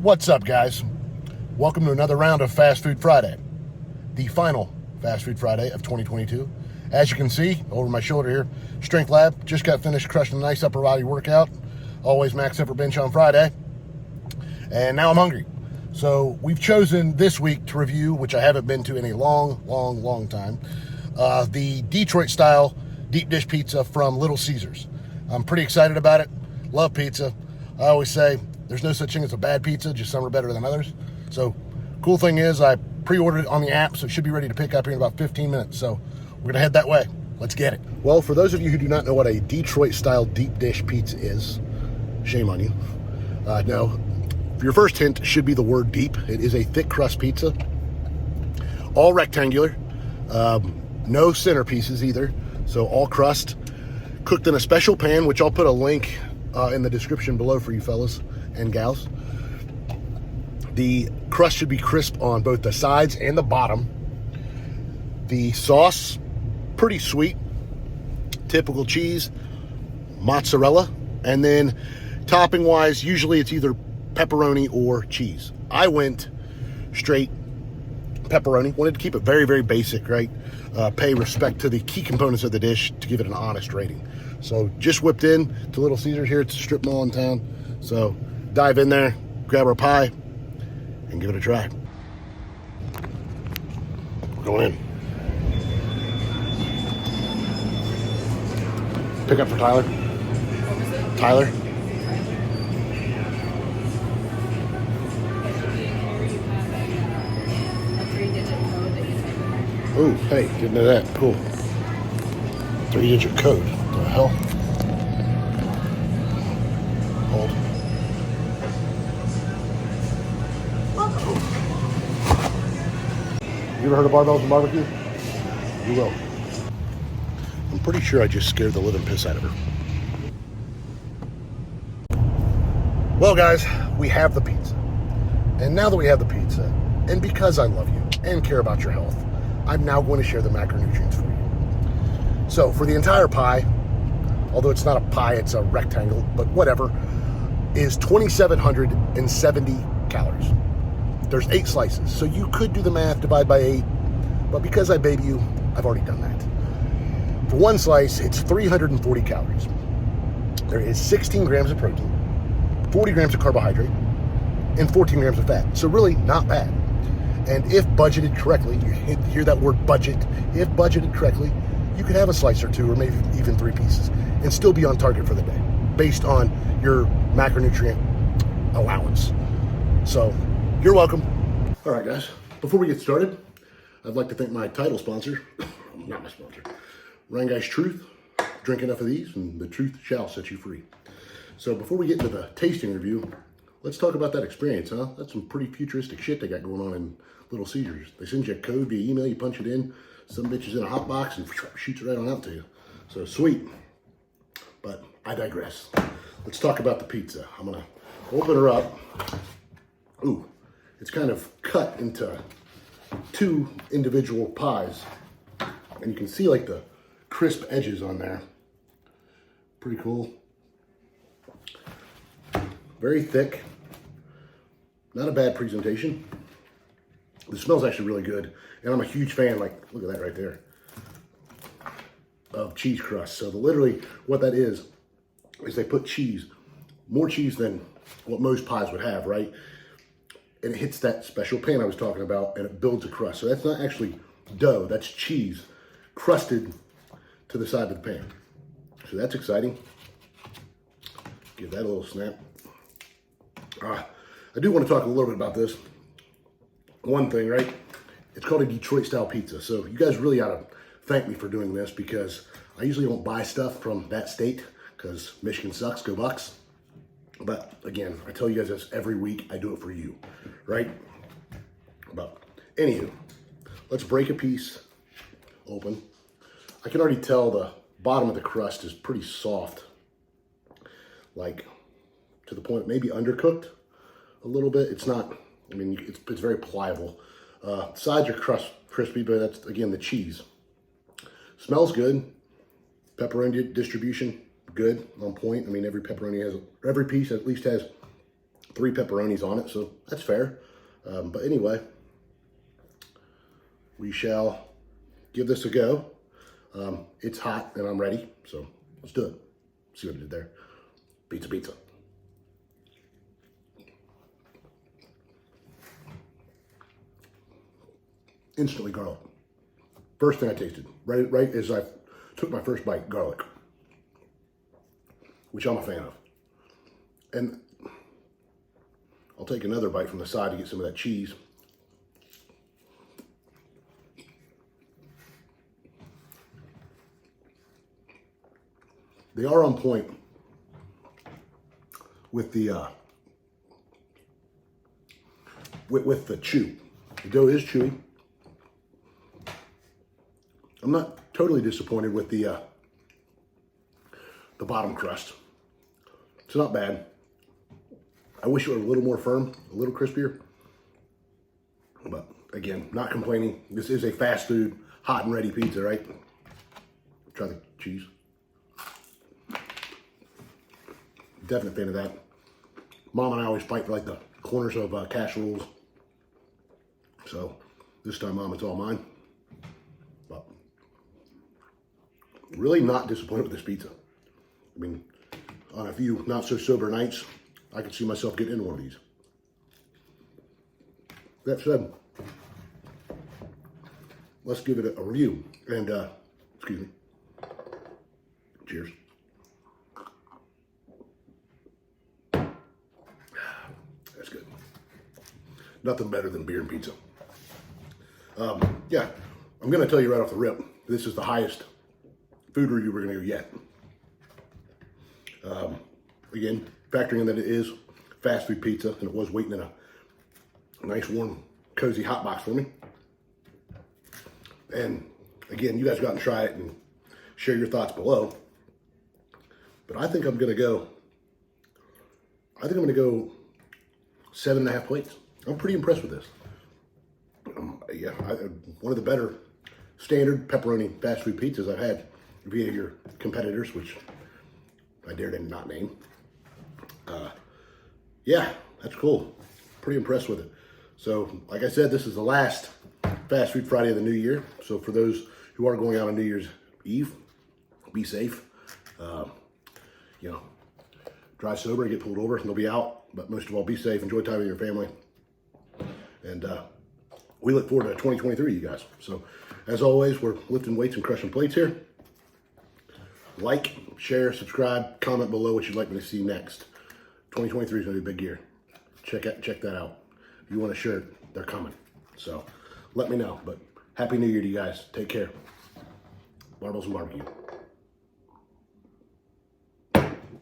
What's up, guys? Welcome to another round of Fast Food Friday, the final Fast Food Friday of 2022. As you can see over my shoulder here, Strength Lab just got finished crushing a nice upper body workout. Always max upper bench on Friday. And now I'm hungry. So we've chosen this week to review, which I haven't been to in a long time, the Detroit style deep dish pizza from Little Caesars. I'm pretty excited about it. Love pizza. I always say there's no such thing as a bad pizza, just some are better than others. So cool thing is I pre-ordered it on the app, so it should be ready to pick up here in about 15 minutes. So we're gonna head that way. Let's get it. Well, for those of you who do not know what a Detroit style deep dish pizza is, shame on you. No, your first hint should be the word deep. It is a thick crust pizza, all rectangular, no centerpieces either. So all crust, cooked in a special pan, which I'll put a link in the description below for you fellas and gals. The crust should be crisp on both the sides and the bottom. The sauce, pretty sweet, typical cheese, mozzarella, and then topping wise, usually it's either pepperoni or cheese. I went straight pepperoni, wanted to keep it very basic, right? Pay respect to the key components of the dish to give it an honest rating. So just whipped in to Little Caesars here. It's a strip mall in town. So dive in there, grab our pie, and give it a try. We're going in. Pick up for Tyler. What was it? Tyler. A 3-digit code that you type in. Oh, hey, didn't know that. Cool. 3-digit code. What the hell? Hold. You ever heard of barbells and barbecue? You will. I'm pretty sure I just scared the living piss out of her. Well, guys, we have the pizza. And now that we have the pizza, and because I love you and care about your health, I'm now going to share the macronutrients for you. So for the entire pie, although it's not a pie, it's a rectangle, but whatever, is 2,770 calories. There's 8 slices, so you could do the math, divide by 8, but because I baby you, I've already done that. For one slice, it's 340 calories. There is 16 grams of protein, 40 grams of carbohydrate, and 14 grams of fat. So really not bad. And if budgeted correctly, you hear that word budget, if budgeted correctly, you could have a slice or 2 or maybe even 3 pieces and still be on target for the day based on your macronutrient allowance. So you're welcome. All right, guys, before we get started, I'd like to thank my title sponsor, not my sponsor, Rhinegeist Truth. Drink enough of these and the truth shall set you free. So before we get into the tasting review, let's talk about that experience, huh? That's some pretty futuristic shit they got going on in Little Caesars. They send you a code via email, you punch it in, some bitch is in a hot box and shoots it right on out to you. So sweet. But I digress. Let's talk about the pizza. I'm gonna open her up. Ooh, it's kind of cut into 2 individual pies. And you can see like the crisp edges on there. Pretty cool. Very thick. Not a bad presentation. The smell's actually really good. And I'm a huge fan, like, look at that right there, of cheese crust. So literally what that is they put cheese, more cheese than what most pies would have, right? And it hits that special pan I was talking about and it builds a crust. So that's not actually dough, that's cheese crusted to the side of the pan. So that's exciting. Give that a little snap. I do want to talk a little bit about this. One thing, right? It's called a Detroit style pizza. So you guys really ought to thank me for doing this because I usually don't buy stuff from that state because Michigan sucks, go Bucks. But again, I tell you guys this every week, I do it for you, right? But anywho, let's break a piece open. I can already tell the bottom of the crust is pretty soft, like to the point maybe undercooked a little bit. It's not, I mean, it's very pliable. Sides are crispy, but that's, again, the cheese. Smells good. Pepperoni distribution, good, on point. I mean, every pepperoni has, every piece at least has 3 pepperonis on it, so that's fair. But anyway, we shall give this a go. It's hot and I'm ready, so let's do it. See what I did there. Pizza, pizza. Instantly garlic. First thing I tasted, right as I took my first bite, garlic, which I'm a fan of. And I'll take another bite from the side to get some of that cheese. They are on point with the with the chew. The dough is chewy. I'm not totally disappointed with the bottom crust. It's not bad. I wish it were a little more firm, a little crispier. But again, not complaining. This is a fast food, hot and ready pizza, right? Try the cheese. Definite fan of that. Mom and I always fight for like the corners of casseroles. So this time, Mom, it's all mine. But really not disappointed with this pizza. I mean, on a few not so sober nights, I could see myself getting into one of these. That said, let's give it a review. And, excuse me. Cheers. That's good. Nothing better than beer and pizza. Yeah, I'm going to tell you right off the rip, this is the highest food review we're going to do yet. Again, factoring in that it is fast food pizza and it was waiting in a nice, warm, cozy hot box for me. And again, you guys go out and try it and share your thoughts below. But I think I'm going to go 7.5 plates. I'm pretty impressed with this. Yeah, one of the better standard pepperoni fast food pizzas I've had via your competitors, which I dare to not name. Yeah, that's cool. Pretty impressed with it. So, like I said, this is the last Fast Food Friday of the new year. So for those who are going out on New Year's Eve, be safe. You know, drive sober, get pulled over, and they'll be out. But most of all, be safe. Enjoy time with your family. And we look forward to 2023, you guys. So, as always, we're lifting weights and crushing plates here. Like, share, subscribe, comment below what you'd like me to see next. 2023 is going to be a big year. Check that out. If you want a shirt, they're coming. So, let me know. But Happy New Year to you guys. Take care. Marbles and barbecue.